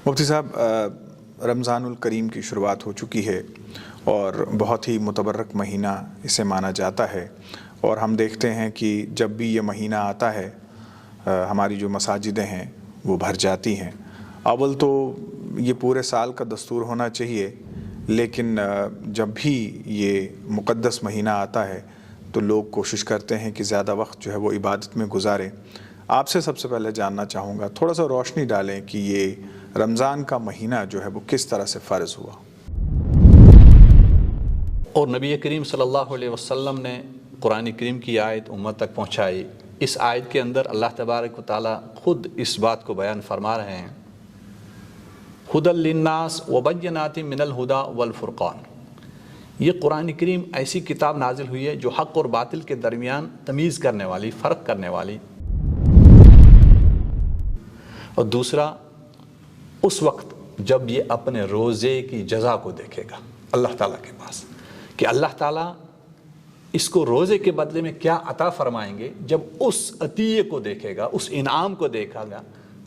مفتی صاحب، رمضان الکریم کی شروعات ہو چکی ہے اور بہت ہی متبرک مہینہ اسے مانا جاتا ہے، اور ہم دیکھتے ہیں کہ جب بھی یہ مہینہ آتا ہے ہماری جو مساجدیں ہیں وہ بھر جاتی ہیں۔ اول تو یہ پورے سال کا دستور ہونا چاہیے، لیکن جب بھی یہ مقدس مہینہ آتا ہے تو لوگ کوشش کرتے ہیں کہ زیادہ وقت جو ہے وہ عبادت میں گزاریں۔ آپ سے سب سے پہلے جاننا چاہوں گا، تھوڑا سا روشنی ڈالیں کہ یہ رمضان کا مہینہ جو ہے وہ کس طرح سے فرض ہوا۔ اور نبی کریم صلی اللہ علیہ وسلم نے قرآن کریم کی آیت امت تک پہنچائی۔ اس آیت کے اندر اللہ تبارک و تعالیٰ خود اس بات کو بیان فرما رہے ہیں، ہدی للناس وبینات من الہدی والفرقان۔ یہ قرآن کریم ایسی کتاب نازل ہوئی ہے جو حق اور باطل کے درمیان تمیز کرنے والی، فرق کرنے والی۔ اور دوسرا، اس وقت جب یہ اپنے روزے کی جزا کو دیکھے گا اللہ تعالیٰ کے پاس، کہ اللہ تعالیٰ اس کو روزے کے بدلے میں کیا عطا فرمائیں گے، جب اس عطیے کو دیکھے گا، اس انعام کو دیکھا گا،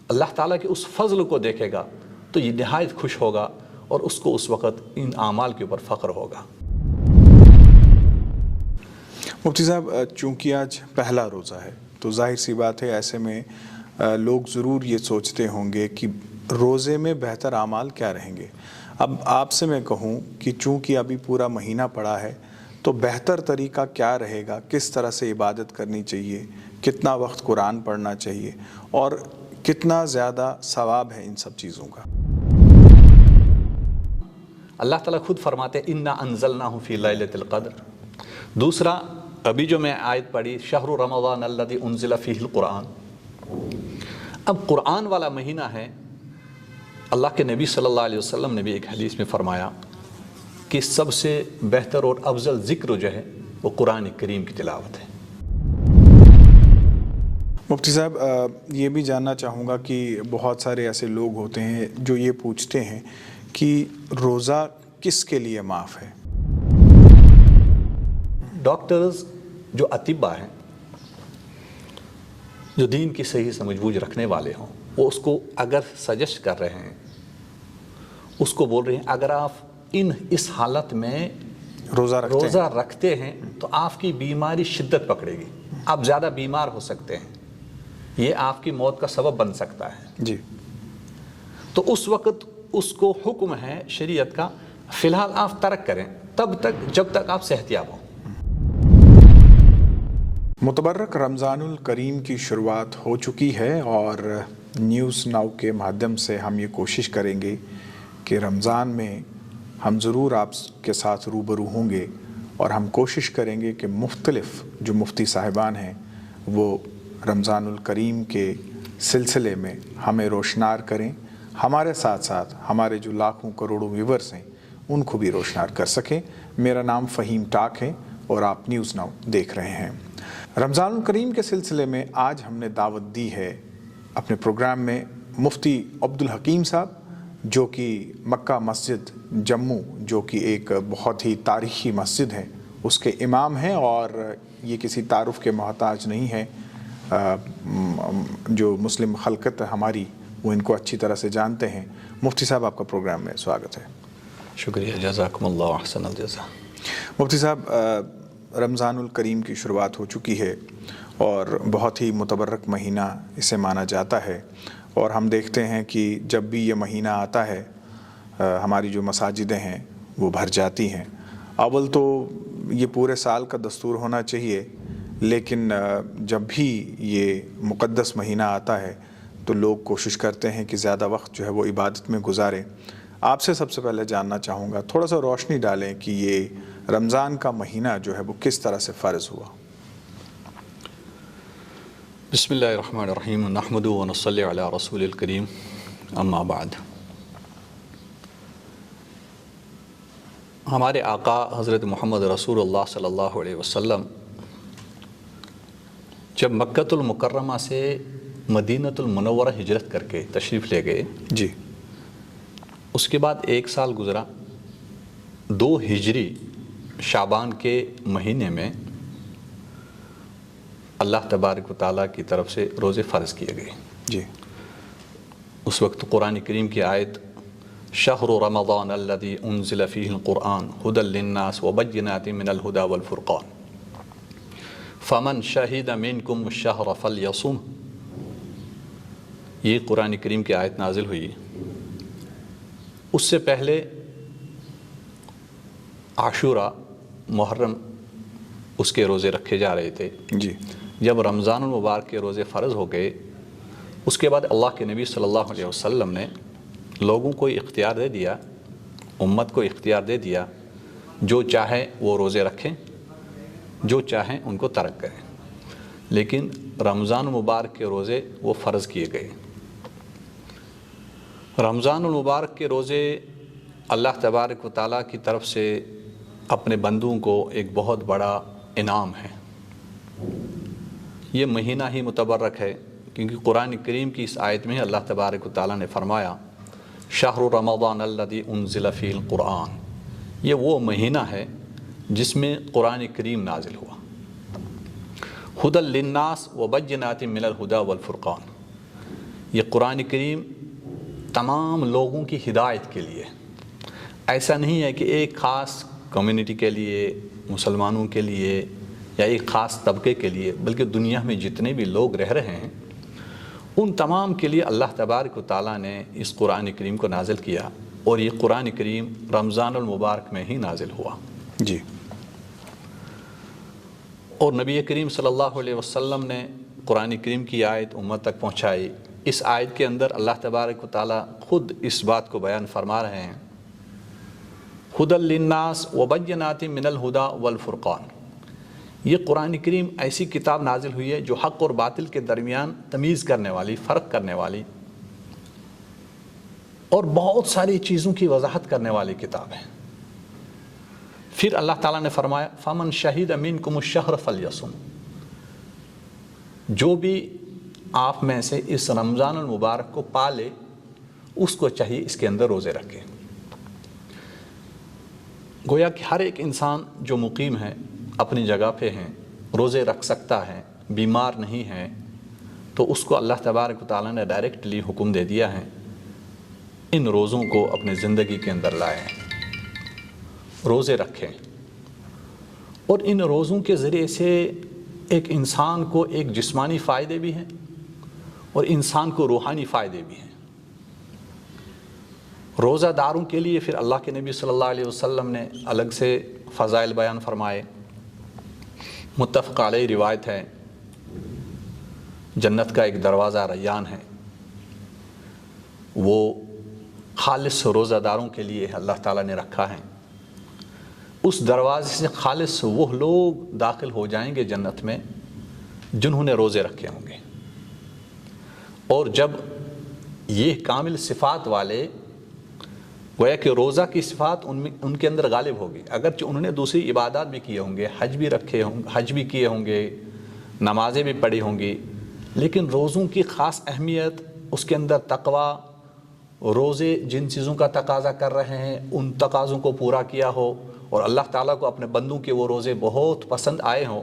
اللہ تعالیٰ کے اس فضل کو دیکھے گا، تو یہ نہایت خوش ہوگا اور اس کو اس وقت ان اعمال کے اوپر فخر ہوگا۔ مفتی صاحب، چونکہ آج پہلا روزہ ہے تو ظاہر سی بات ہے ایسے میں لوگ ضرور یہ سوچتے ہوں گے کہ روزے میں بہتر اعمال کیا رہیں گے۔ اب آپ سے میں کہوں کہ چونکہ ابھی پورا مہینہ پڑا ہے تو بہتر طریقہ کیا رہے گا، کس طرح سے عبادت کرنی چاہیے، کتنا وقت قرآن پڑھنا چاہیے اور کتنا زیادہ ثواب ہے ان سب چیزوں کا؟ اللہ تعالیٰ خود فرماتے ہیں انا انزلناہ فی لیلۃ القدر۔ دوسرا، ابھی جو میں آیت پڑھی، شہر رمضان الذی انزل فیہ القرآن، اب قرآن والا مہینہ ہے۔ اللہ کے نبی صلی اللہ علیہ وسلم نے بھی ایک حدیث میں فرمایا کہ سب سے بہتر اور افضل ذکر جو ہے وہ قرآن کریم کی تلاوت ہے۔ مفتی صاحب، یہ بھی جاننا چاہوں گا کہ بہت سارے ایسے لوگ ہوتے ہیں جو یہ پوچھتے ہیں کہ روزہ کس کے لیے معاف ہے؟ ڈاکٹرز جو اطباء ہیں، جو دین کی صحیح سمجھ بوجھ رکھنے والے ہوں، وہ اس کو اگر سجیسٹ کر رہے ہیں، اس کو بول رہے ہیں اگر آپ اس حالت میں روزہ رکھتے ہیں تو آپ کی بیماری شدت پکڑے گی، آپ زیادہ بیمار ہو سکتے ہیں، یہ آپ کی موت کا سبب بن سکتا ہے جی، تو اس وقت اس کو حکم ہے شریعت کا، فی الحال آپ ترک کریں تب تک جب تک آپ صحت یاب ہوں۔ متبرک رمضان الکریم کی شروعات ہو چکی ہے اور نیوز ناؤ کے مادھیم سے ہم یہ کوشش کریں گے کہ رمضان میں ہم ضرور آپ کے ساتھ روبرو ہوں گے، اور ہم کوشش کریں گے کہ مختلف جو مفتی صاحبان ہیں وہ رمضان الکریم کے سلسلے میں ہمیں روشنار کریں، ہمارے ساتھ ساتھ ہمارے جو لاکھوں کروڑوں ویورز ہیں ان کو بھی روشنار کر سکیں۔ میرا نام فہیم ٹاک ہے اور آپ نیوز ناؤ دیکھ رہے ہیں۔ رمضان الکریم کے سلسلے میں آج ہم نے دعوت دی ہے اپنے پروگرام میں مفتی عبدالحکیم صاحب، جو کہ مکہ مسجد جموں، جو کہ ایک بہت ہی تاریخی مسجد ہے، اس کے امام ہیں، اور یہ کسی تعارف کے محتاج نہیں ہے۔ جو مسلم خلقت ہماری وہ ان کو اچھی طرح سے جانتے ہیں۔ مفتی صاحب، آپ کا پروگرام میں سواگت ہے۔ شکریہ، جزاکم اللہ احسن الجزا۔ مفتی صاحب، رمضان الکریم کی شروعات ہو چکی ہے اور بہت ہی متبرک مہینہ اسے مانا جاتا ہے، اور ہم دیکھتے ہیں کہ جب بھی یہ مہینہ آتا ہے ہماری جو مساجدیں ہیں وہ بھر جاتی ہیں۔ اول تو یہ پورے سال کا دستور ہونا چاہیے، لیکن جب بھی یہ مقدس مہینہ آتا ہے تو لوگ کوشش کرتے ہیں کہ زیادہ وقت جو ہے وہ عبادت میں گزاریں۔ آپ سے سب سے پہلے جاننا چاہوں گا، تھوڑا سا روشنی ڈالیں کہ یہ رمضان کا مہینہ جو ہے وہ کس طرح سے فرض ہوا۔ بسم اللہ الرحمن الرحیم، نحمدہ ونصلی علی رسول الکریم، اما بعد۔ ہمارے آقا حضرت محمد رسول اللہ صلی اللہ علیہ وسلم جب مکۃ المکرمہ سے مدینۃ المنورہ ہجرت کر کے تشریف لے گئے، جی، اس کے بعد 1 سال گزرا، 2 ہجری شعبان کے مہینے میں اللہ تبارک و تعالیٰ کی طرف سے روزے فرض کیے گئے۔ جی، اس وقت قرآن کریم کی آیت شہر رمضان الذی انزل فیہ القرآن ھدی للناس وبینات من الھدی والفرقان فمن شہد منکم الشہر فلیصم، یہ قرآن کریم کی آیت نازل ہوئی۔ اس سے پہلے عاشورہ، محرم، اس کے روزے رکھے جا رہے تھے۔ جی، جب رمضان المبارک کے روزے فرض ہو گئے، اس کے بعد اللہ کے نبی صلی اللہ علیہ وسلم نے لوگوں کو اختیار دے دیا، امت کو اختیار دے دیا، جو چاہے وہ روزے رکھیں، جو چاہیں ان کو ترک کریں، لیکن رمضان المبارک کے روزے وہ فرض کیے گئے۔ رمضان المبارک کے روزے اللہ تبارک و تعالیٰ کی طرف سے اپنے بندوں کو ایک بہت بڑا انعام ہے۔ یہ مہینہ ہی متبرک ہے، کیونکہ قرآن کریم کی اس آیت میں اللہ تبارک و تعالیٰ نے فرمایا شہر رمضان الذی انزل فیہ القرآن، یہ وہ مہینہ ہے جس میں قرآن کریم نازل ہوا۔ ھدی للناس وبینات من الھدی والفرقان، یہ قرآن کریم تمام لوگوں کی ہدایت کے لیے، ایسا نہیں ہے کہ ایک خاص کمیونٹی کے لیے، مسلمانوں کے لیے یا ایک خاص طبقے کے لیے، بلکہ دنیا میں جتنے بھی لوگ رہ رہے ہیں ان تمام کے لیے اللہ تبارک و تعالیٰ نے اس قرآن کریم کو نازل کیا، اور یہ قرآن کریم رمضان المبارک میں ہی نازل ہوا۔ جی، اور نبی کریم صلی اللہ علیہ وسلم نے قرآن کریم کی آیت امت تک پہنچائی۔ اس آیت کے اندر اللہ تبارک و تعالیٰ خود اس بات کو بیان فرما رہے ہیں ھدی للناس وبینات من الھدی والفرقان، یہ قرآن کریم ایسی کتاب نازل ہوئی ہے جو حق اور باطل کے درمیان تمیز کرنے والی، فرق کرنے والی اور بہت ساری چیزوں کی وضاحت کرنے والی کتاب ہے۔ پھر اللہ تعالیٰ نے فرمایا فمن شہد منکم الشہر فلیصم، جو بھی آپ میں سے اس رمضان المبارک کو پالے اس کو چاہیے اس کے اندر روزے رکھے۔ گویا کہ ہر ایک انسان جو مقیم ہے، اپنی جگہ پہ ہیں، روزے رکھ سکتا ہے، بیمار نہیں ہے، تو اس کو اللہ تبارک و تعالیٰ نے ڈائریکٹلی حکم دے دیا ہے ان روزوں کو اپنے زندگی کے اندر لائیں، روزے رکھیں۔ اور ان روزوں کے ذریعے سے ایک انسان کو ایک جسمانی فائدے بھی ہیں اور انسان کو روحانی فائدے بھی ہیں۔ روزہ داروں کے لیے پھر اللہ کے نبی صلی اللہ علیہ وسلم نے الگ سے فضائل بیان فرمائے۔ متفق علیہ روایت ہے، جنت کا ایک دروازہ ریان ہے، وہ خالص روزہ داروں کے لیے اللہ تعالیٰ نے رکھا ہے۔ اس دروازے سے خالص وہ لوگ داخل ہو جائیں گے جنت میں جنہوں نے روزے رکھے ہوں گے، اور جب یہ کامل صفات والے، گویا کہ روزہ کی صفات ان کے اندر غالب ہوگی، اگرچہ انہوں نے دوسری عبادات بھی کیے ہوں گے، حج بھی کیے ہوں گے، نمازیں بھی پڑھی ہوں گی، لیکن روزوں کی خاص اہمیت، اس کے اندر تقویٰ، روزے جن چیزوں کا تقاضا کر رہے ہیں ان تقاضوں کو پورا کیا ہو، اور اللہ تعالیٰ کو اپنے بندوں کے وہ روزے بہت پسند آئے ہوں،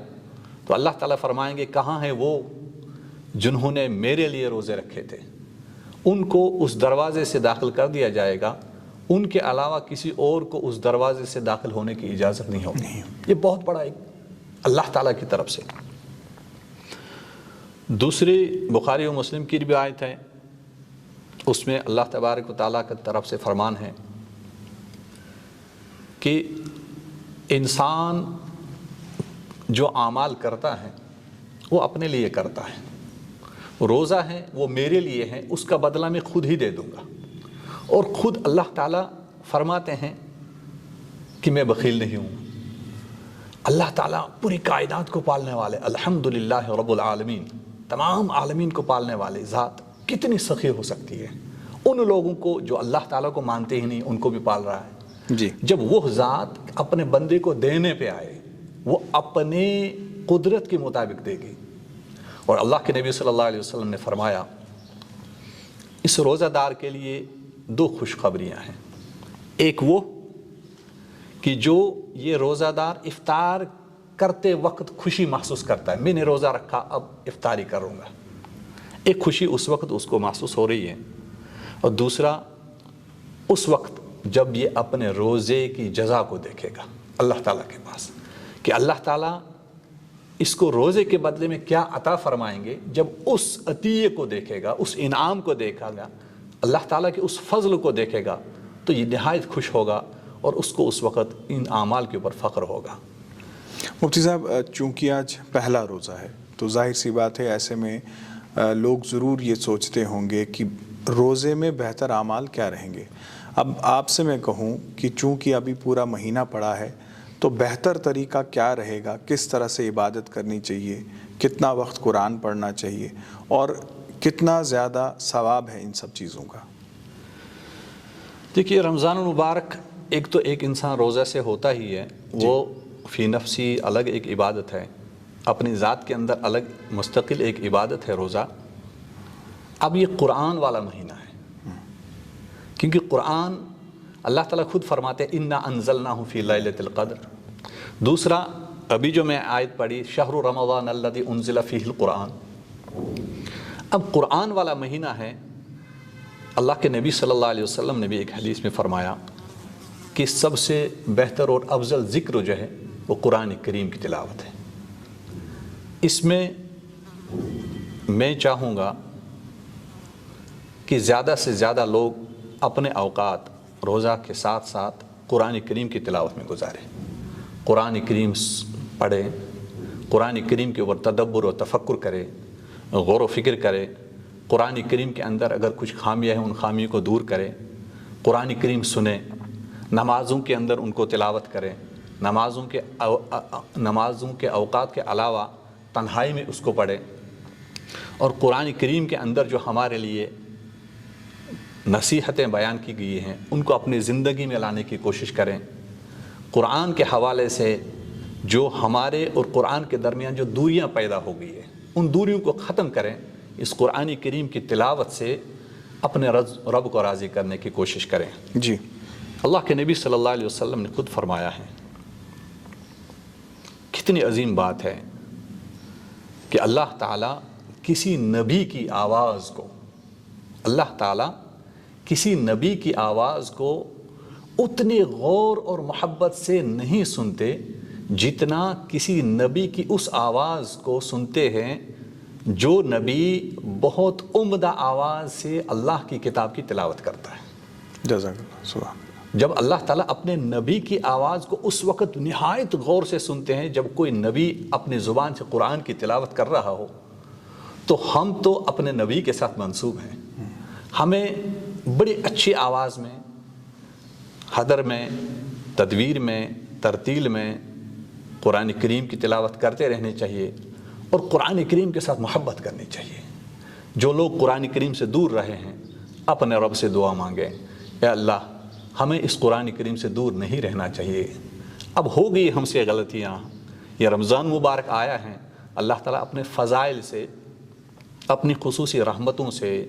تو اللہ تعالیٰ فرمائیں گے کہاں ہیں وہ جنہوں نے میرے لیے روزے رکھے تھے، ان کو اس دروازے سے داخل کر دیا جائے گا، ان کے علاوہ کسی اور کو اس دروازے سے داخل ہونے کی اجازت نہیں ہوگی۔ یہ بہت بڑا ایک اللہ تعالیٰ کی طرف سے۔ دوسری بخاری و مسلم کی روایت ہے، اس میں اللہ تبارک و تعالیٰ کی طرف سے فرمان ہے کہ انسان جو اعمال کرتا ہے وہ اپنے لیے کرتا ہے، روزہ ہے وہ میرے لیے ہے، اس کا بدلہ میں خود ہی دے دوں گا۔ اور خود اللہ تعالیٰ فرماتے ہیں کہ میں بخیل نہیں ہوں۔ اللہ تعالیٰ پوری کائنات کو پالنے والے، الحمدللہ رب العالمین، تمام عالمین کو پالنے والے ذات کتنی سخی ہو سکتی ہے؟ ان لوگوں کو جو اللہ تعالیٰ کو مانتے ہی نہیں ان کو بھی پال رہا ہے۔ جی، جب وہ ذات اپنے بندے کو دینے پہ آئے، وہ اپنے قدرت کے مطابق دے گی۔ اور اللہ کے نبی صلی اللہ علیہ وسلم نے فرمایا اس روزہ دار کے لیے دو خوشخبریاں ہیں۔ ایک وہ کہ جو یہ روزہ دار افطار کرتے وقت خوشی محسوس کرتا ہے، میں نے روزہ رکھا اب افطاری کروں گا، ایک خوشی اس وقت اس کو محسوس ہو رہی ہے۔ اور دوسرا اس وقت جب یہ اپنے روزے کی جزا کو دیکھے گا اللہ تعالیٰ کے پاس، کہ اللہ تعالیٰ اس کو روزے کے بدلے میں کیا عطا فرمائیں گے، جب اس عطیے کو دیکھے گا، اس انعام کو دیکھا گا، اللہ تعالیٰ کے اس فضل کو دیکھے گا، تو یہ نہایت خوش ہوگا اور اس کو اس وقت ان اعمال کے اوپر فخر ہوگا۔ مفتی صاحب، چونکہ آج پہلا روزہ ہے تو ظاہر سی بات ہے ایسے میں لوگ ضرور یہ سوچتے ہوں گے کہ روزے میں بہتر اعمال کیا رہیں گے۔ اب آپ سے میں کہوں کہ چونکہ ابھی پورا مہینہ پڑا ہے تو بہتر طریقہ کیا رہے گا، کس طرح سے عبادت کرنی چاہیے، کتنا وقت قرآن پڑھنا چاہیے اور کتنا زیادہ ثواب ہے ان سب چیزوں کا؟ دیکھیے، رمضان المبارک ایک تو ایک انسان روزہ سے ہوتا ہی ہے، وہ فی نفسی الگ ایک عبادت ہے، اپنی ذات کے اندر الگ مستقل ایک عبادت ہے روزہ۔ اب یہ قرآن والا مہینہ ہے، کیونکہ قرآن اللہ تعالیٰ خود فرماتے ہیں اِنَّا أَنزَلْنَاهُ فِي لَيْلَةِ الْقَدْرِ۔ دوسرا ابھی جو میں آیت پڑھی شہر رمضان الذی انزل فیہ القرآن، اب قرآن والا مہینہ ہے۔ اللہ کے نبی صلی اللہ علیہ وسلم نے بھی ایک حدیث میں فرمایا کہ سب سے بہتر اور افضل ذکر جو ہے وہ قرآن کریم کی تلاوت ہے۔ اس میں چاہوں گا کہ زیادہ سے زیادہ لوگ اپنے اوقات روزہ کے ساتھ ساتھ قرآن کریم کی تلاوت میں گزاریں، قرآن کریم پڑھیں، قرآن کریم کے اوپر تدبر و تفکر کرے، غور و فکر کرے، قرآن کریم کے اندر اگر کچھ خامیاں ہیں ان خامیوں کو دور کرے، قرآن کریم سنیں، نمازوں کے اندر ان کو تلاوت کریں، نمازوں کے اوقات کے علاوہ تنہائی میں اس کو پڑھیں، اور قرآن کریم کے اندر جو ہمارے لیے نصیحتیں بیان کی گئی ہیں ان کو اپنی زندگی میں لانے کی کوشش کریں۔ قرآن کے حوالے سے جو ہمارے اور قرآن کے درمیان جو دوریاں پیدا ہو گئی ہیں ان دوریوں کو ختم کریں، اس قرآن کریم کی تلاوت سے اپنے رب کو راضی کرنے کی کوشش کریں۔ جی، اللہ کے نبی صلی اللہ علیہ وسلم نے خود فرمایا ہے، کتنی عظیم بات ہے کہ اللہ تعالیٰ کسی نبی کی آواز کو، اللہ تعالیٰ کسی نبی کی آواز کو اتنے غور اور محبت سے نہیں سنتے جتنا کسی نبی کی اس آواز کو سنتے ہیں جو نبی بہت عمدہ آواز سے اللہ کی کتاب کی تلاوت کرتا ہے۔ جزاک اللہ، سبحان اللہ۔ جب اللہ تعالیٰ اپنے نبی کی آواز کو اس وقت نہایت غور سے سنتے ہیں جب کوئی نبی اپنی زبان سے قرآن کی تلاوت کر رہا ہو، تو ہم تو اپنے نبی کے ساتھ منسوب ہیں، ہمیں بڑی اچھی آواز میں، حدر میں، تدویر میں، ترتیل میں قرآن کریم کی تلاوت کرتے رہنے چاہیے اور قرآن کریم کے ساتھ محبت کرنی چاہیے۔ جو لوگ قرآن کریم سے دور رہے ہیں اپنے رب سے دعا مانگیں، اے اللہ ہمیں اس قرآن کریم سے دور نہیں رہنا چاہیے۔ اب ہو گئی ہم سے غلطیاں، یہ رمضان مبارک آیا ہے، اللہ تعالیٰ اپنے فضائل سے، اپنی خصوصی رحمتوں سے،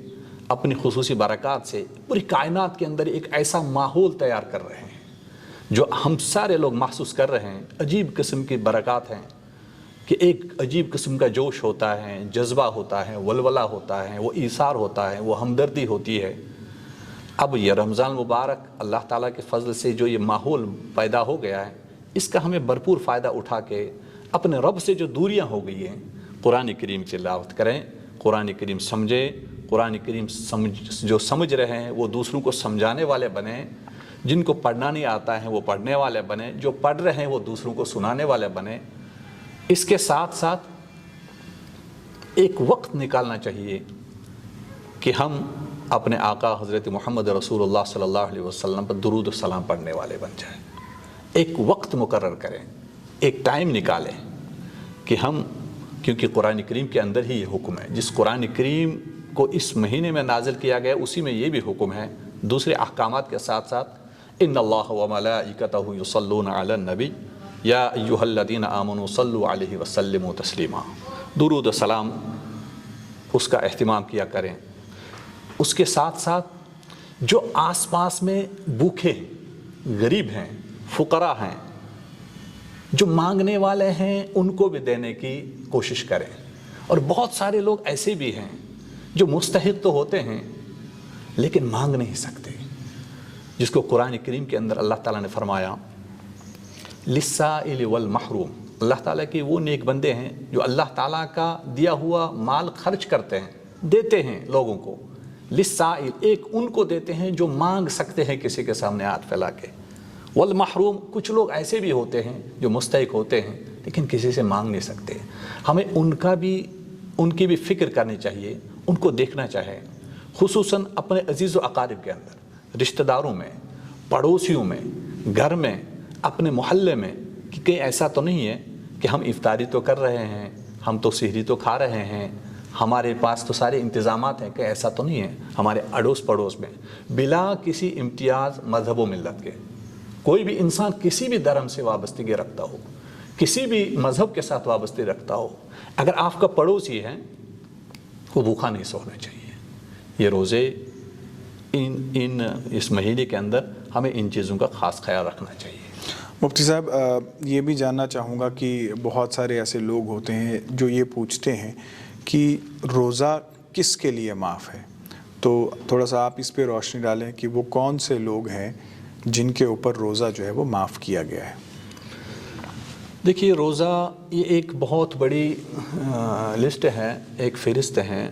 اپنی خصوصی برکات سے پوری کائنات کے اندر ایک ایسا ماحول تیار کر رہے ہیں جو ہم سارے لوگ محسوس کر رہے ہیں۔ عجیب قسم کی برکات ہیں کہ ایک عجیب قسم کا جوش ہوتا ہے، جذبہ ہوتا ہے، ولولہ ہوتا ہے، وہ ایثار ہوتا ہے، وہ ہمدردی ہوتی ہے۔ اب یہ رمضان مبارک اللہ تعالیٰ کے فضل سے جو یہ ماحول پیدا ہو گیا ہے، اس کا ہمیں بھرپور فائدہ اٹھا کے اپنے رب سے جو دوریاں ہو گئی ہیں قرآن کریم کی تلاوت کریں، قرآن کریم سمجھیں، قرآن کریم جو سمجھ رہے ہیں وہ دوسروں کو سمجھانے والے بنیں، جن کو پڑھنا نہیں آتا ہے وہ پڑھنے والے بنیں، جو پڑھ رہے ہیں وہ دوسروں کو سنانے والے بنیں۔ اس کے ساتھ ساتھ ایک وقت نکالنا چاہیے کہ ہم اپنے آقا حضرت محمد رسول اللہ صلی اللہ علیہ وسلم پر درود و سلام پڑھنے والے بن جائیں۔ ایک وقت مقرر کریں، ایک ٹائم نکالیں کہ ہم، کیونکہ قرآن کریم کے اندر ہی یہ حکم ہے، جس قرآن کریم کو اس مہینے میں نازل کیا گیا اسی میں یہ بھی حکم ہے، دوسرے احکامات کے ساتھ ساتھ ان اللہ وملائکتہ یصلون علی النبی یا ایھا الذین آمنوا صلوا علیہ وسلموا تسلیما۔ درود و سلام اس کا اہتمام کیا کریں۔ اس کے ساتھ ساتھ جو آس پاس میں بھوکے ہیں، غریب ہیں، فقراء ہیں، جو مانگنے والے ہیں ان کو بھی دینے کی کوشش کریں۔ اور بہت سارے لوگ ایسے بھی ہیں جو مستحق تو ہوتے ہیں لیکن مانگ نہیں سکتے، جس کو قرآن کریم کے اندر اللہ تعالیٰ نے فرمایا للسائل والمحروم، اللہ تعالیٰ کے وہ نیک بندے ہیں جو اللہ تعالیٰ کا دیا ہوا مال خرچ کرتے ہیں، دیتے ہیں لوگوں کو، للسائل ایک ان کو دیتے ہیں جو مانگ سکتے ہیں کسی کے سامنے ہاتھ پھیلا کے، والمحروم کچھ لوگ ایسے بھی ہوتے ہیں جو مستحق ہوتے ہیں لیکن کسی سے مانگ نہیں سکتے۔ ہمیں ان کی بھی فکر کرنی چاہیے، ان کو دیکھنا چاہے، خصوصاً اپنے عزیز و اقارب کے اندر، رشتہ داروں میں، پڑوسیوں میں، گھر میں، اپنے محلے میں، کہ کہیں ایسا تو نہیں ہے کہ ہم افطاری تو کر رہے ہیں، ہم تو سحری تو کھا رہے ہیں، ہمارے پاس تو سارے انتظامات ہیں، کہ ایسا تو نہیں ہے ہمارے اڑوس پڑوس میں بلا کسی امتیاز مذہب و ملت کے، کوئی بھی انسان کسی بھی دھرم سے وابستگی رکھتا ہو، کسی بھی مذہب کے ساتھ وابستگی رکھتا ہو، اگر آپ کا پڑوسی ہے وہ بھوکا نہیں سونا چاہیے۔ یہ روزے اس مہینے کے اندر ہمیں ان چیزوں کا خاص خیال رکھنا چاہیے۔ مفتی صاحب یہ بھی جاننا چاہوں گا کہ بہت سارے ایسے لوگ ہوتے ہیں جو یہ پوچھتے ہیں کہ روزہ کس کے لیے معاف ہے، تو تھوڑا سا آپ اس پہ روشنی ڈالیں کہ وہ کون سے لوگ ہیں جن کے اوپر روزہ جو ہے وہ معاف کیا گیا ہے۔ دیکھیے روزہ یہ ایک بہت بڑی لسٹ ہے، ایک فہرست ہے۔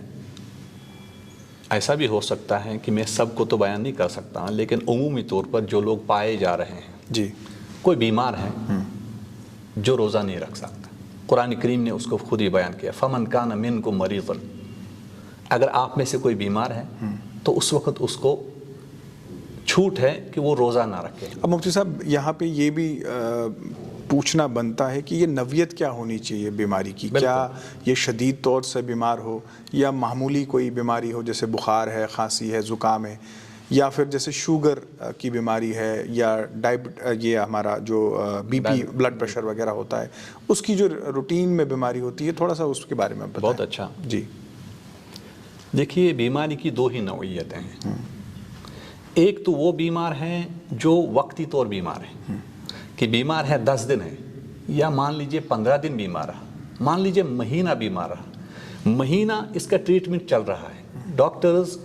ایسا بھی ہو سکتا ہے کہ میں سب کو تو بیان نہیں کر سکتا، لیکن عمومی طور پر جو لوگ پائے جا رہے ہیں، جی، کوئی بیمار ہے جو روزہ نہیں رکھ سکتا، قرآن کریم نے اس کو خود ہی بیان کیا، فمن کان منکم مریضا، اگر آپ میں سے کوئی بیمار ہے تو اس وقت اس کو چھوٹ ہے کہ وہ روزہ نہ رکھے۔ اب مفتی صاحب یہاں پہ یہ بھی پوچھنا بنتا ہے کہ یہ نوعیت کیا ہونی چاہیے بیماری کی، کیا یہ شدید طور سے بیمار ہو یا معمولی کوئی بیماری ہو جیسے بخار ہے، کھانسی ہے، زکام ہے، یا پھر جیسے شوگر کی بیماری ہے یا یہ ہمارا جو بی پی بلڈ پریشر وغیرہ ہوتا ہے، اس کی جو روٹین میں بیماری ہوتی ہے، تھوڑا سا اس کے بارے میں بتائیں۔ بہت اچھا جی، دیکھیے بیماری کی دو ہی نوعیتیں ہیں، ایک تو وہ بیمار ہیں جو وقتی طور بیمار ہیں، کہ بیمار ہے 10 دن ہے، یا مان لیجئے 15 دن بیمار رہا، مان لیجئے مہینہ بیمار رہا، مہینہ اس کا ٹریٹمنٹ چل رہا ہے، ڈاکٹرز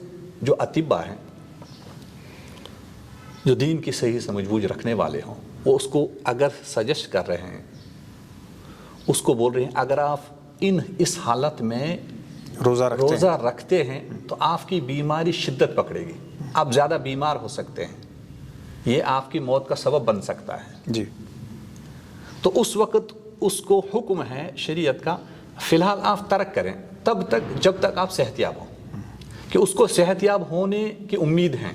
جو اطباء ہیں، جو دین کی صحیح سمجھ بوجھ رکھنے والے ہوں، وہ اس کو اگر سجیسٹ کر رہے ہیں، اس کو بول رہے ہیں اگر آپ اس حالت میں روزہ رکھتے ہیں تو آپ کی بیماری شدت پکڑے گی، آپ زیادہ بیمار ہو سکتے ہیں، یہ آپ کی موت کا سبب بن سکتا ہے۔ جی، تو اس وقت اس کو حکم ہے شریعت کا، فی الحال آپ ترک کریں تب تک جب تک آپ صحت یاب ہوں، کہ اس کو صحت یاب ہونے کی امید ہے،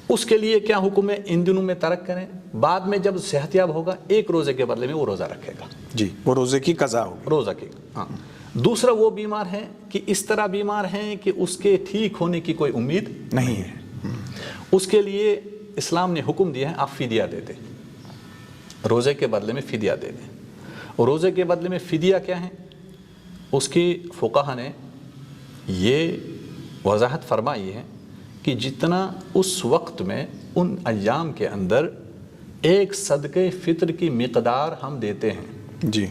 اس کے لیے کیا حکم ہے، ان دنوں میں ترک کریں، بعد میں جب صحت یاب ہوگا ایک روزے کے بدلے میں وہ روزہ رکھے گا۔ جی، وہ روزے کی قضا ہوگی، روزہ کی۔ ہاں، دوسرا وہ بیمار ہے کہ اس طرح بیمار ہیں کہ اس کے ٹھیک ہونے کی کوئی امید نہیں ہے، اس کے لیے اسلام نے حکم دیا ہے آپ فدیہ دے دیں، روزے کے بدلے میں فدیہ دے دیں۔ اور روزے کے بدلے میں فدیہ کیا ہے، اس کی فقہا نے یہ وضاحت فرمائی ہے کہ جتنا اس وقت میں ان ایام کے اندر ایک صدقہ فطر کی مقدار ہم دیتے ہیں، جی،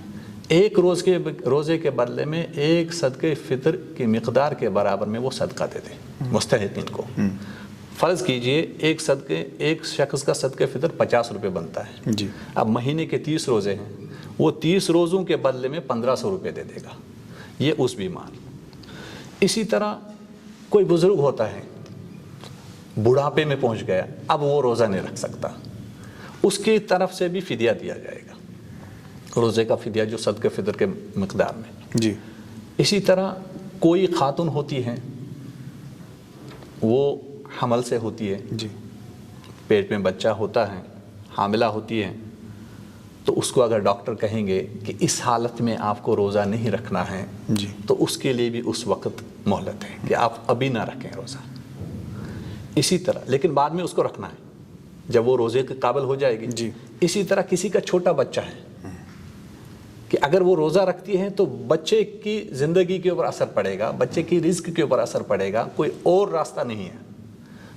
ایک روزے کے بدلے میں ایک صدقہ فطر کی مقدار کے برابر میں وہ صدقہ دے دیں مستحقین کو۔ فرض کیجئے ایک شخص کا صدقہ فطر 50 روپے بنتا ہے، جی، اب مہینے کے 30 روزے ہیں، وہ 30 روزوں کے بدلے میں 1500 روپے دے دے گا، یہ اس بیمار۔ اسی طرح کوئی بزرگ ہوتا ہے، بڑھاپے میں پہنچ گیا، اب وہ روزہ نہیں رکھ سکتا، اس کی طرف سے بھی فدیہ دیا جائے گا، روزے کا فدیہ جو صدقہ فطر کے مقدار میں۔ جی، اسی طرح کوئی خاتون ہوتی ہے، وہ حمل سے ہوتی ہے، جی، پیٹ میں بچہ ہوتا ہے، حاملہ ہوتی ہے، تو اس کو اگر ڈاکٹر کہیں گے کہ اس حالت میں آپ کو روزہ نہیں رکھنا ہے، جی، تو اس کے لیے بھی اس وقت مہلت ہے کہ آپ ابھی نہ رکھیں روزہ۔ اسی طرح لیکن بعد میں اس کو رکھنا ہے جب وہ روزے کے قابل ہو جائے گی۔ جی، اسی طرح کسی کا چھوٹا بچہ ہے کہ اگر وہ روزہ رکھتی ہے تو بچے کی زندگی کے اوپر اثر پڑے گا، بچے کی رزق کے اوپر اثر پڑے گا، کوئی اور راستہ نہیں ہے،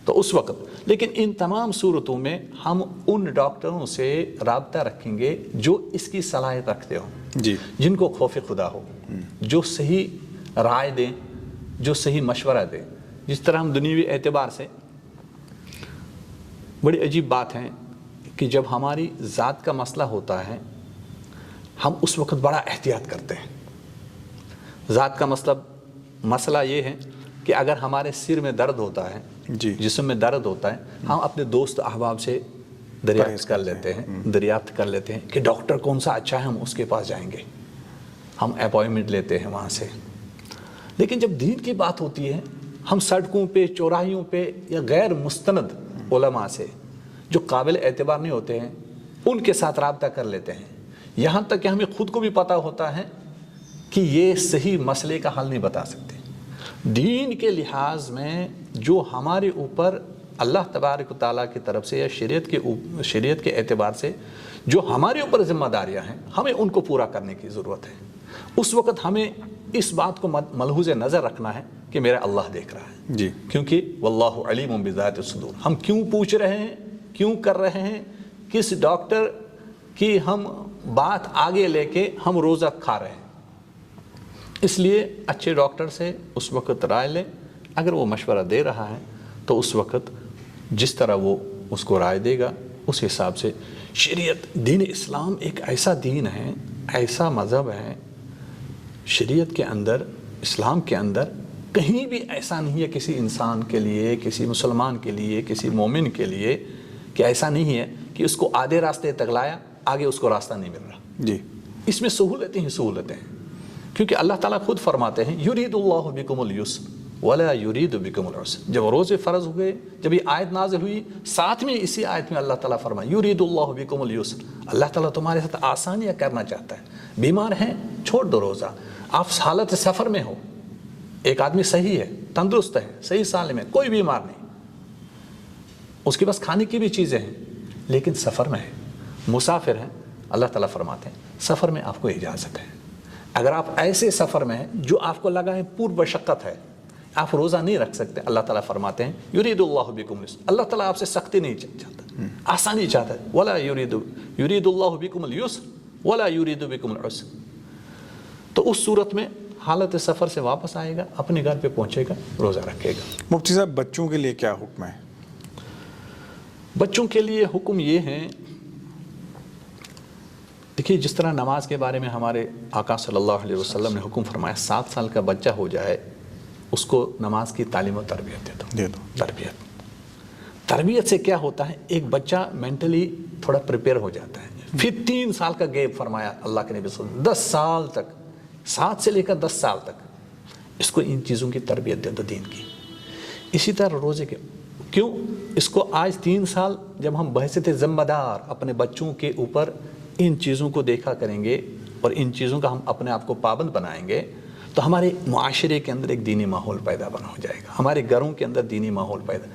تو اس وقت۔ لیکن ان تمام صورتوں میں ہم ان ڈاکٹروں سے رابطہ رکھیں گے جو اس کی صلاحیت رکھتے ہوں، جی، جن کو خوف خدا ہو، جو صحیح رائے دیں، جو صحیح مشورہ دیں، جس طرح ہم دنیوی اعتبار سے بڑی عجیب بات ہے کہ جب ہماری ذات کا مسئلہ ہوتا ہے ہم اس وقت بڑا احتیاط کرتے ہیں. ذات کا مسئلہ یہ ہے کہ اگر ہمارے سر میں درد ہوتا ہے, جسم میں درد ہوتا ہے, ہم اپنے دوست احباب سے دریافت کر لیتے ہیں کہ ڈاکٹر کون سا اچھا ہے, ہم اس کے پاس جائیں گے, ہم اپوائنٹمنٹ لیتے ہیں وہاں سے. لیکن جب دین کی بات ہوتی ہے ہم سڑکوں پہ, چوراہیوں پہ یا غیر مستند علماء سے جو قابل اعتبار نہیں ہوتے ہیں ان کے ساتھ رابطہ کر لیتے ہیں, یہاں تک کہ ہمیں خود کو بھی پتہ ہوتا ہے کہ یہ صحیح مسئلے کا حل نہیں بتا سکتے. دین کے لحاظ میں جو ہمارے اوپر اللہ تبارک و تعالیٰ کی طرف سے یا شریعت کے اعتبار سے جو ہمارے اوپر ذمہ داریاں ہیں ہمیں ان کو پورا کرنے کی ضرورت ہے. اس وقت ہمیں اس بات کو ملحوظ نظر رکھنا ہے کہ میرا اللہ دیکھ رہا ہے جی, کیونکہ واللہ علیم بذات الصدور. ہم کیوں پوچھ رہے ہیں, کیوں کر رہے ہیں, کس ڈاکٹر کی ہم بات آگے لے کے ہم روزہ کھا رہے ہیں, اس لیے اچھے ڈاکٹر سے اس وقت رائے لیں. اگر وہ مشورہ دے رہا ہے تو اس وقت جس طرح وہ اس کو رائے دے گا اس حساب سے. شریعت, دین اسلام ایک ایسا دین ہے, ایسا مذہب ہے, شریعت کے اندر, اسلام کے اندر کہیں بھی ایسا نہیں ہے کسی انسان کے لیے, کسی مسلمان کے لیے, کسی مومن کے لیے کہ ایسا نہیں ہے کہ اس کو آدھے راستے تک لایا, آگے اس کو راستہ نہیں مل رہا. جی, اس میں سہولتیں ہی سہولتیں ہیں, کیونکہ اللہ تعالیٰ خود فرماتے ہیں یرید اللہ بکم اليسر ولا یرید بکم العسر. جب روزے فرض ہوئے, جب یہ آیت نازل ہوئی, ساتھ میں اسی آیت میں اللہ تعالیٰ فرمایا یرید اللہ بکم اليسر, اللہ تعالیٰ تمہارے ساتھ آسانیاں کرنا چاہتا ہے. بیمار ہیں چھوڑ دو روزہ, آپ حالت سفر میں ہو, ایک آدمی صحیح ہے, تندرست ہے, صحیح سالم ہے, کوئی بیمار نہیں, اس کے پاس کھانے کی بھی چیزیں ہیں, لیکن سفر میں ہے, مسافر ہیں, اللہ تعالیٰ فرماتے ہیں سفر میں آپ کو اجازت ہے. اگر آپ ایسے سفر میں ہیں جو آپ کو لگا ہے پور مشقت ہے, آپ روزہ نہیں رکھ سکتے, اللہ تعالیٰ فرماتے ہیں یرید اللہ بکم اليسر, اللہ تعالیٰ آپ سے سختی نہیں چاہتا, آسانی چاہتا ہے. ولا یرید اللہ بکم اليسر ولا یرید بکم العسر. تو اس صورت میں حالت سفر سے واپس آئے گا, اپنے گھر پہ پہنچے گا, روزہ رکھے گا. مفتی صاحب, بچوں کے لیے کیا حکم ہے؟ بچوں کے لیے حکم یہ ہے, دیکھیے جس طرح نماز کے بارے میں ہمارے آقا صلی اللہ علیہ وسلم نے حکم فرمایا 7 سال کا بچہ ہو جائے اس کو نماز کی تعلیم و تربیت دے دو. تربیت سے کیا ہوتا ہے, ایک بچہ مینٹلی تھوڑا پریپیئر ہو جاتا ہے. پھر 3 سال کا گیپ فرمایا اللہ کے نبی صلی اللہ علیہ وسلم, 10 سال تک, 7 سے لے کر 10 سال تک اس کو ان چیزوں کی تربیت دے دو دین کی. اسی طرح روزے کے, کیوں اس کو آج 3 سال جب ہم بحیثیت ذمہ دار اپنے بچوں کے اوپر ان چیزوں کو دیکھا کریں گے اور ان چیزوں کا ہم اپنے آپ کو پابند بنائیں گے تو ہمارے معاشرے کے اندر ایک دینی ماحول پیدا ہو جائے گا, ہمارے گھروں کے اندر دینی ماحول پیدا,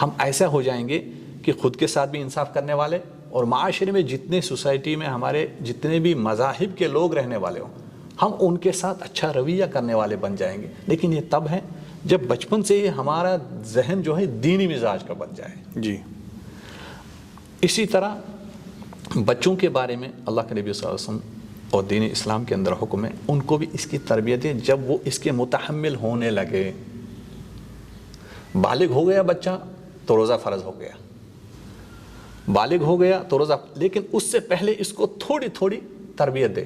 ہم ایسا ہو جائیں گے کہ خود کے ساتھ بھی انصاف کرنے والے اور معاشرے میں جتنے سوسائٹی میں ہمارے جتنے بھی مذاہب کے لوگ رہنے والے ہوں ہم ان کے ساتھ اچھا رویہ کرنے والے بن جائیں گے. لیکن یہ تب ہے جب بچپن سے ہی ہمارا ذہن جو ہے دینی مزاج کا بن جائے. جی, اسی طرح بچوں کے بارے میں اللہ کے نبی صلی اللہ علیہ وسلم اور دین اسلام کے اندر حکم ہے ان کو بھی اس کی تربیت دیں جب وہ اس کے متحمل ہونے لگے. بالغ ہو گیا بچہ تو روزہ فرض ہو گیا, بالغ ہو گیا تو روزہ, لیکن اس سے پہلے اس کو تھوڑی تھوڑی تربیت دے.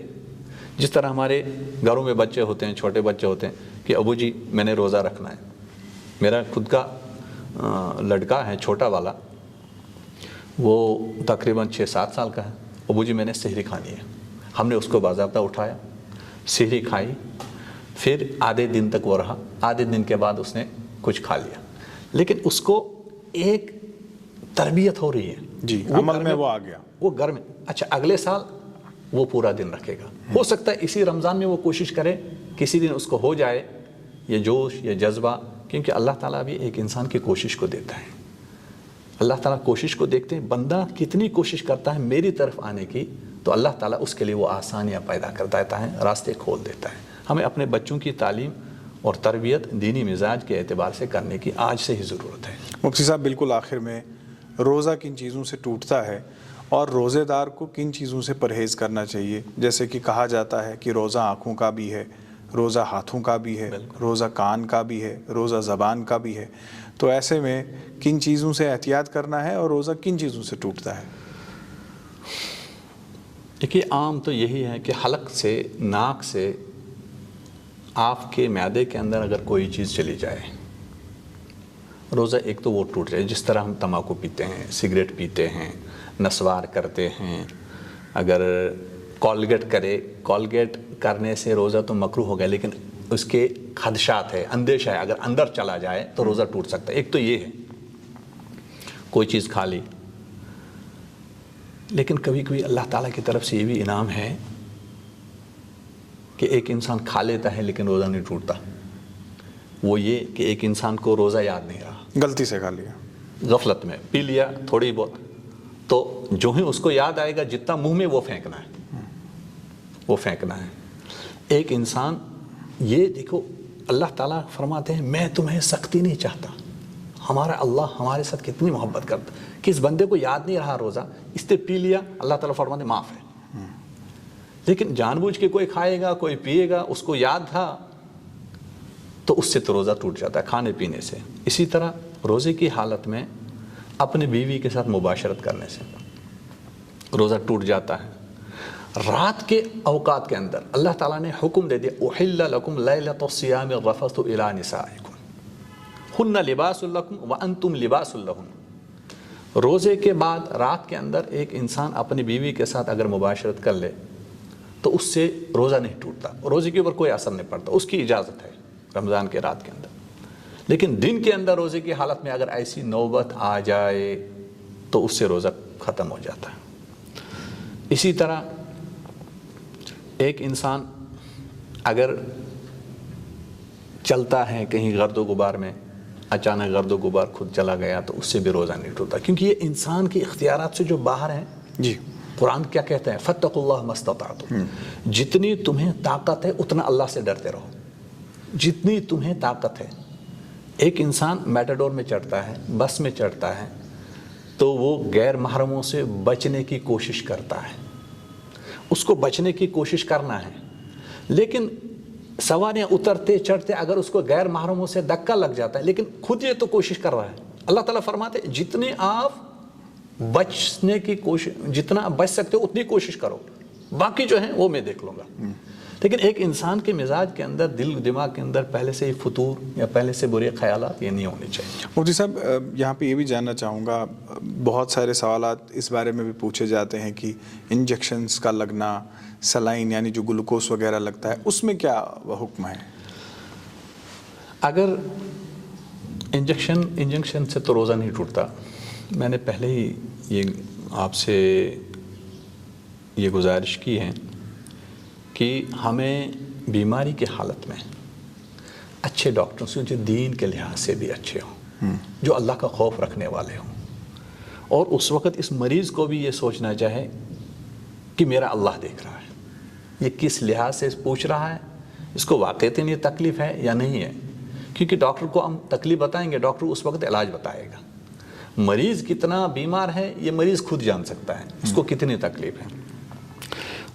جس طرح ہمارے گھروں میں بچے ہوتے ہیں, چھوٹے بچے ہوتے ہیں کہ ابو جی میں نے روزہ رکھنا ہے. میرا خود کا لڑکا ہے چھوٹا والا, وہ تقریباً 6-7 سال کا ہے. ابو جی میں نے سحری کھانی ہے. ہم نے اس کو باضابطہ اٹھایا, سحری کھائی, پھر آدھے دن تک وہ رہا, آدھے دن کے بعد اس نے کچھ کھا لیا, لیکن اس کو ایک تربیت ہو رہی ہے. جی, عمل میں وہ آ گیا, وہ گھر میں. اچھا اگلے سال وہ پورا دن رکھے گا. ہو سکتا ہے اسی رمضان میں وہ کوشش کرے کسی دن اس کو ہو جائے یہ جوش, یہ جذبہ, کیونکہ اللہ تعالیٰ بھی ایک انسان کی کوشش کو دیتا ہے. اللہ تعالیٰ کوشش کو دیکھتے ہیں, بندہ کتنی کوشش کرتا ہے میری طرف آنے کی تو اللہ تعالیٰ اس کے لیے وہ آسانیاں پیدا کر دیتا ہے, راستے کھول دیتا ہے. ہمیں اپنے بچوں کی تعلیم اور تربیت دینی مزاج کے اعتبار سے کرنے کی آج سے ہی ضرورت ہے. مفتی صاحب, بالکل آخر میں روزہ کن چیزوں سے ٹوٹتا ہے اور روزے دار کو کن چیزوں سے پرہیز کرنا چاہیے؟ جیسے کہ کہا جاتا ہے کہ روزہ آنکھوں کا بھی ہے, روزہ ہاتھوں کا بھی ہے، روزہ کان کا بھی ہے، روزہ زبان کا بھی ہے. تو ایسے میں کن چیزوں سے احتیاط کرنا ہے اور روزہ کن چیزوں سے ٹوٹتا ہے؟ دیکھیے عام تو یہی ہے کہ حلق سے، ناک سے آپ کے معدے کے اندر اگر کوئی چیز چلی جائے روزہ ایک تو وہ ٹوٹ جائے. جس طرح ہم تمباکو پیتے ہیں، سگریٹ پیتے ہیں، نسوار کرتے ہیں، اگر کولگیٹ کرنے سے روزہ تو مکروہ ہو گیا لیکن اس کے خدشات ہے، اندیشہ ہے، اگر اندر چلا جائے تو روزہ ٹوٹ سکتا ہے. ایک تو یہ ہے کوئی چیز کھا لی. لیکن کبھی کبھی اللہ تعالیٰ کی طرف سے یہ بھی انعام ہے کہ ایک انسان کھا لیتا ہے لیکن روزہ نہیں ٹوٹتا. وہ یہ کہ ایک انسان کو روزہ یاد نہیں رہا، غلطی سے کھا لیا، غفلت میں پی لیا تھوڑی بہت، تو جو ہی اس کو یاد آئے گا جتنا منہ میں وہ پھینکنا ہے. ایک انسان یہ دیکھو اللہ تعالیٰ فرماتے ہیں میں تمہیں سختی نہیں چاہتا. ہمارا اللہ ہمارے ساتھ کتنی محبت کرتا کہ اس بندے کو یاد نہیں رہا روزہ، اس نے پی لیا، اللہ تعالیٰ فرماتے معاف ہے. لیکن جان بوجھ کے کوئی کھائے گا، کوئی پیے گا، اس کو یاد تھا تو اس سے تو روزہ ٹوٹ جاتا ہے کھانے پینے سے. اسی طرح روزے کی حالت میں اپنے بیوی کے ساتھ مباشرت کرنے سے روزہ ٹوٹ جاتا ہے. رات کے اوقات کے اندر اللہ تعالیٰ نے حکم دے دیا احل لکم لیلۃ الصیام الرفث الی نسائکم ہن لباس لکم وانتم لباس لہن. روزے کے بعد رات کے اندر ایک انسان اپنی بیوی کے ساتھ اگر مباشرت کر لے تو اس سے روزہ نہیں ٹوٹتا، روزے کے اوپر کوئی اثر نہیں پڑتا، اس کی اجازت ہے رمضان کے رات کے اندر. لیکن دن کے اندر روزے کی حالت میں اگر ایسی نوبت آ جائے تو اس سے روزہ ختم ہو جاتا ہے. اسی طرح ایک انسان اگر چلتا ہے کہیں گرد و غبار میں، اچانک گرد و غبار خود چلا گیا تو اس سے بھی روزہ نہیں ٹوٹتا، کیونکہ یہ انسان کے اختیارات سے جو باہر ہیں. جی قرآن کیا کہتا ہے فاتقوا اللہ ما استطعتم، جتنی تمہیں طاقت ہے اتنا اللہ سے ڈرتے رہو، جتنی تمہیں طاقت ہے. ایک انسان میٹاڈور میں چڑھتا ہے، بس میں چڑھتا ہے تو وہ غیر محرموں سے بچنے کی کوشش کرتا ہے، اس کو بچنے کی کوشش کرنا ہے. لیکن سواریاں اترتے چڑھتے اگر اس کو غیر محرموں سے دھکا لگ جاتا ہے لیکن خود یہ تو کوشش کر رہا ہے. اللہ تعالیٰ فرماتے جتنے آپ بچنے کی کوشش، جتنا بچ سکتے ہو اتنی کوشش کرو، باقی جو ہیں وہ میں دیکھ لوں گا. لیکن ایک انسان کے مزاج کے اندر، دل دماغ کے اندر پہلے سے ہی فطور یا پہلے سے برے خیالات یہ نہیں ہونے چاہیے. مفتی صاحب یہاں پہ یہ بھی جاننا چاہوں گا، بہت سارے سوالات اس بارے میں بھی پوچھے جاتے ہیں کہ انجیکشنز کا لگنا، سلائن یعنی جو گلوکوز وغیرہ لگتا ہے، اس میں کیا حکم ہے؟ اگر انجیکشن سے تو روزہ نہیں ٹوٹتا. میں نے پہلے ہی یہ آپ سے یہ گزارش کی ہے کہ ہمیں بیماری کی حالت میں اچھے ڈاکٹروں سے جو دین کے لحاظ سے بھی اچھے ہوں، جو اللہ کا خوف رکھنے والے ہوں، اور اس وقت اس مریض کو بھی یہ سوچنا چاہے کہ میرا اللہ دیکھ رہا ہے، یہ کس لحاظ سے پوچھ رہا ہے، اس کو واقعتاً یہ تکلیف ہے یا نہیں ہے. کیونکہ ڈاکٹر کو ہم تکلیف بتائیں گے، ڈاکٹر اس وقت علاج بتائے گا. مریض کتنا بیمار ہے یہ مریض خود جان سکتا ہے اس کو کتنی تکلیف ہے.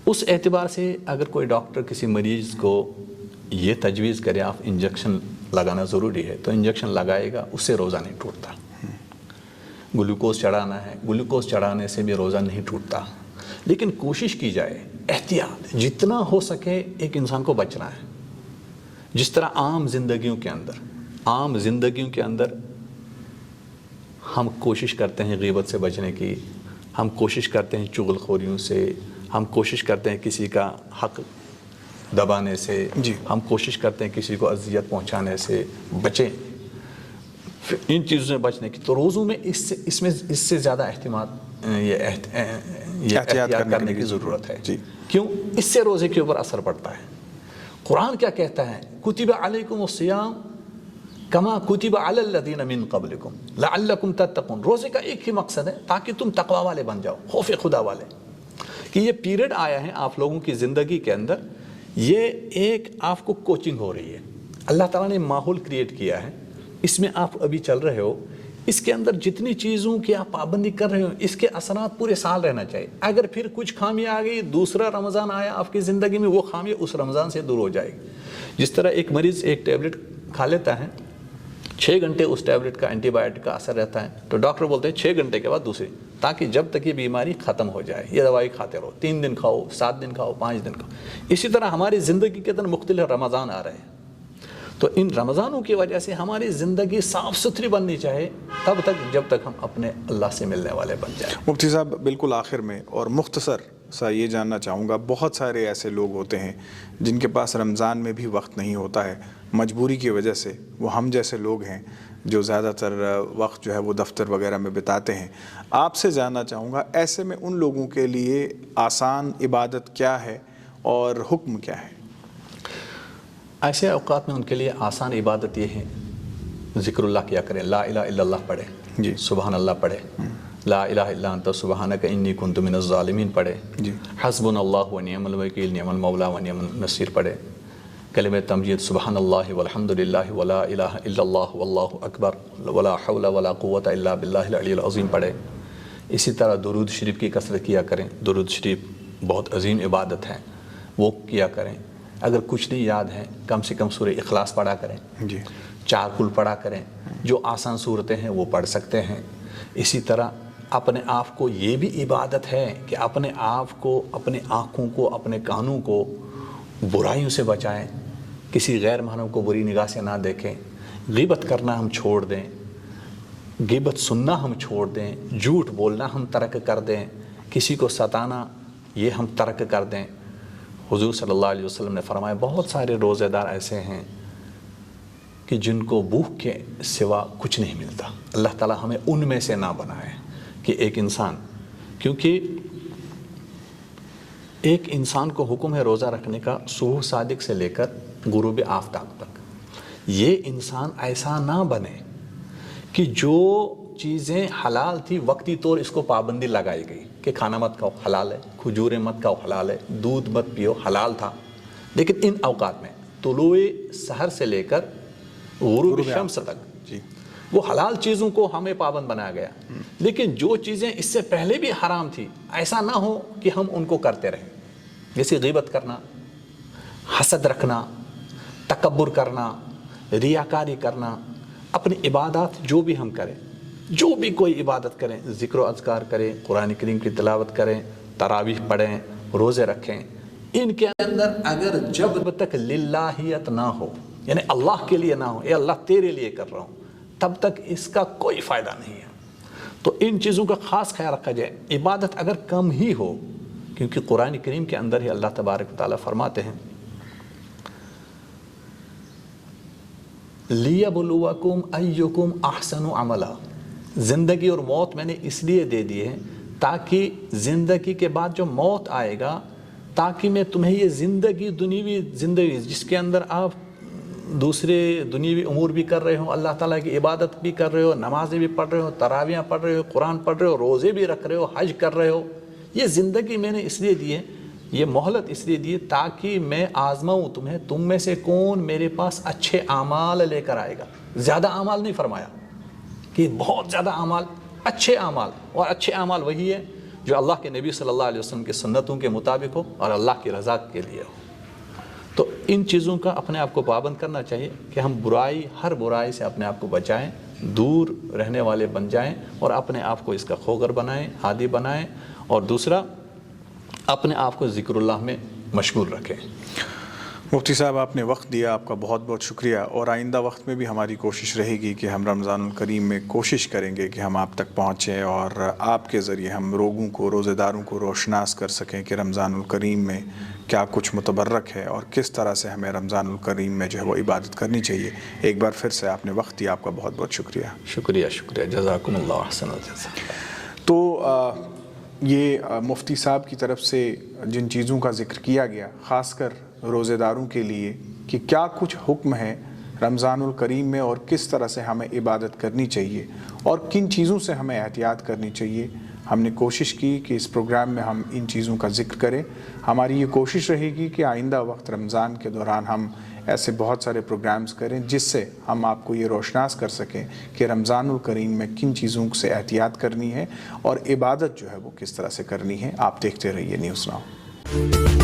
اس اعتبار سے اگر کوئی ڈاکٹر کسی مریض کو یہ تجویز کرے آپ انجیکشن لگانا ضروری ہے تو انجیکشن لگائے گا، اس سے روزہ نہیں ٹوٹتا. گلوکوز چڑھانا ہے، گلوکوز چڑھانے سے بھی روزہ نہیں ٹوٹتا. لیکن کوشش کی جائے، احتیاط جتنا ہو سکے ایک انسان کو بچنا ہے. جس طرح عام زندگیوں کے اندر ہم کوشش کرتے ہیں غیبت سے بچنے کی، ہم کوشش کرتے ہیں چغل خوریوں سے، ہم کوشش کرتے ہیں کسی کا حق دبانے سے، ہم کوشش کرتے ہیں کسی کو اذیت پہنچانے سے بچیں، ان چیزوں سے بچنے کی. تو روزوں میں اس سے زیادہ احتیاط کرنے کی ضرورت ہے. کیوں؟ اس سے روزے کے اوپر اثر پڑتا ہے. قرآن کیا کہتا ہے کتب علیکم الصیام کما کتب علی الذین من قبلکم لعلکم تتقون. روزے کا ایک ہی مقصد ہے تاکہ تم تقوی والے بن جاؤ، خوف خدا والے. کہ یہ پیریڈ آیا ہے آپ لوگوں کی زندگی کے اندر، یہ ایک آپ کو کوچنگ ہو رہی ہے. اللہ تعالیٰ نے ماحول کریٹ کیا ہے، اس میں آپ ابھی چل رہے ہو، اس کے اندر جتنی چیزوں کی آپ پابندی کر رہے ہو اس کے اثرات پورے سال رہنا چاہیے. اگر پھر کچھ خامی آ گئی، دوسرا رمضان آیا آپ کی زندگی میں، وہ خامی اس رمضان سے دور ہو جائے گی. جس طرح ایک مریض ایک ٹیبلٹ کھا لیتا ہے، 6 گھنٹے اس ٹیبلٹ کا اینٹی بائیوٹک کا اثر رہتا ہے، تو ڈاکٹر بولتے ہیں 6 گھنٹے کے بعد دوسری، تاکہ جب تک یہ بیماری ختم ہو جائے یہ دوائی کھاتے رہو، 3 دن کھاؤ، 7 دن کھاؤ، 5 دن کھاؤ۔ اسی طرح ہماری زندگی کے اندر مختلف رمضان آ رہے ہیں، تو ان رمضانوں کی وجہ سے ہماری زندگی صاف ستھری بننی چاہیے، تب تک جب تک ہم اپنے اللہ سے ملنے والے بن جائیں۔ مفتی صاحب بالکل آخر میں اور مختصر سا یہ جاننا چاہوں گا، بہت سارے ایسے لوگ ہوتے ہیں جن کے پاس رمضان میں بھی وقت نہیں ہوتا ہے مجبوری کی وجہ سے، وہ ہم جیسے لوگ ہیں جو زیادہ تر وقت جو ہے وہ دفتر وغیرہ میں بتاتے ہیں، آپ سے جاننا چاہوں گا ایسے میں ان لوگوں کے لیے آسان عبادت کیا ہے اور حکم کیا ہے؟ ایسے اوقات میں ان کے لیے آسان عبادت یہ ہے، ذکر اللہ کیا کریں، لا الہ الا اللہ پڑھیں، جی، سبحان اللہ پڑھیں، لا الہ الا انت سبحانک انی کنت من الظالمین پڑھیں، جی، حسبنا اللہ و نعم الوکیل نعم المولا و نعم النصیر پڑھیں، کلمہ تمجید سبحان اللہ والحمد للہ ولا الہ الا اللہ واللہ اکبر ولا حول ولا قوۃ الا باللہ العلی العظیم پڑھیں۔ اسی طرح درود شریف کی کثرت کیا کریں، درود شریف بہت عظیم عبادت ہے، وہ کیا کریں۔ اگر کچھ نہیں یاد ہے کم سے کم سورہ اخلاص پڑھا کریں، جی، 4 کل پڑھا کریں، جو آسان صورتیں ہیں وہ پڑھ سکتے ہیں۔ اسی طرح اپنے آپ کو، یہ بھی عبادت ہے کہ اپنے آپ کو، اپنے آنکھوں کو، اپنے کانوں کو برائیوں سے بچائیں، کسی غیر محرم کو بری نگاہ سے نہ دیکھیں، غیبت کرنا ہم چھوڑ دیں، غیبت سننا ہم چھوڑ دیں، جھوٹ بولنا ہم ترک کر دیں، کسی کو ستانا یہ ہم ترک کر دیں۔ حضور صلی اللہ علیہ وسلم نے فرمایا بہت سارے روزے دار ایسے ہیں کہ جن کو بھوک کے سوا کچھ نہیں ملتا، اللہ تعالی ہمیں ان میں سے نہ بنائے کہ ایک انسان، کیونکہ ایک انسان کو حکم ہے روزہ رکھنے کا صبح صادق سے لے کر غروب آفتاب تک، یہ انسان ایسا نہ بنے کہ جو چیزیں حلال تھی وقتی طور اس کو پابندی لگائی گئی کہ کھانا مت کھاؤ حلال ہے، کھجوریں مت کھاؤ حلال ہے، دودھ مت پیو حلال تھا، لیکن ان اوقات میں طلوع سحر سے لے کر غروب شمس تک جی، وہ حلال چیزوں کو ہمیں پابند بنایا گیا، لیکن جو چیزیں اس سے پہلے بھی حرام تھی ایسا نہ ہو کہ ہم ان کو کرتے رہیں، جیسے غیبت کرنا، حسد رکھنا، تکبر کرنا، ریاکاری کرنا، اپنی عبادات جو بھی ہم کریں، جو بھی کوئی عبادت کریں، ذکر و اذکار کریں، قرآن کریم کی تلاوت کریں، تراویح پڑھیں، روزے رکھیں، ان کے اندر اگر جب تک للہیت نہ ہو، یعنی اللہ کے لیے نہ ہو، اے اللہ تیرے لیے کر رہا ہوں، تب تک اس کا کوئی فائدہ نہیں ہے۔ تو ان چیزوں کا خاص خیال رکھا جائے۔ عبادت اگر کم ہی ہو، کیونکہ قرآن کریم کے اندر ہی اللہ تبارک و تعالیٰ فرماتے ہیں لِيَبْلُوَكُمْ أَيُّكُمْ أَحْسَنُ عَمَلًا، زندگی اور موت میں نے اس لیے دے دی ہے تاکہ زندگی کے بعد جو موت آئے گا، تاکہ میں تمہیں یہ زندگی، دنیوی زندگی جس کے اندر آپ دوسرے دنیوی امور بھی کر رہے ہو، اللہ تعالیٰ کی عبادت بھی کر رہے ہو، نمازیں بھی پڑھ رہے ہو، تراویحیں پڑھ رہے ہو، قرآن پڑھ رہے ہو، روزے بھی رکھ رہے ہو، حج کر رہے ہو، یہ زندگی میں نے اس لیے دی ہے، یہ مہلت اس لیے دی ہے تاکہ میں آزماؤں تمہیں، تم میں سے کون میرے پاس اچھے اعمال لے کر آئے گا۔ زیادہ اعمال نہیں فرمایا کہ بہت زیادہ اعمال، اچھے اعمال، اور اچھے اعمال وہی ہے جو اللہ کے نبی صلی اللہ علیہ وسلم کی سنتوں کے مطابق ہو اور اللہ کی رضا کے لیے ہو۔ تو ان چیزوں کا اپنے آپ کو پابند کرنا چاہیے کہ ہم برائی، ہر برائی سے اپنے آپ کو بچائیں، دور رہنے والے بن جائیں، اور اپنے آپ کو اس کا خوگر بنائیں، عادی بنائیں، اور دوسرا اپنے آپ کو ذکر اللہ میں مشغول رکھیں۔ مفتی صاحب آپ نے وقت دیا، آپ کا بہت بہت شکریہ، اور آئندہ وقت میں بھی ہماری کوشش رہے گی کہ ہم رمضان الکریم میں کوشش کریں گے کہ ہم آپ تک پہنچیں اور آپ کے ذریعے ہم لوگوں کو، روزے داروں کو روشناس کر سکیں کہ رمضان الکریم میں کیا کچھ متبرک ہے اور کس طرح سے ہمیں رمضان الکریم میں جو ہے وہ عبادت کرنی چاہیے۔ ایک بار پھر سے آپ نے وقت دیا، آپ کا بہت بہت شکریہ۔ شکریہ، شکریہ، جزاکم اللہ احسن الجزا۔ تو یہ مفتی صاحب کی طرف سے جن چیزوں کا ذکر کیا گیا، خاص کر روزے داروں کے لیے کہ کیا کچھ حکم ہے رمضان الکریم میں اور کس طرح سے ہمیں عبادت کرنی چاہیے اور کن چیزوں سے ہمیں احتیاط کرنی چاہیے، ہم نے کوشش کی کہ اس پروگرام میں ہم ان چیزوں کا ذکر کریں۔ ہماری یہ کوشش رہے گی کہ آئندہ وقت رمضان کے دوران ہم ایسے بہت سارے پروگرامز کریں جس سے ہم آپ کو یہ روشناس کر سکیں کہ رمضان الکریم میں کن چیزوں سے احتیاط کرنی ہے اور عبادت جو ہے وہ کس طرح سے کرنی ہے۔ آپ دیکھتے رہیے نیوز ناؤ۔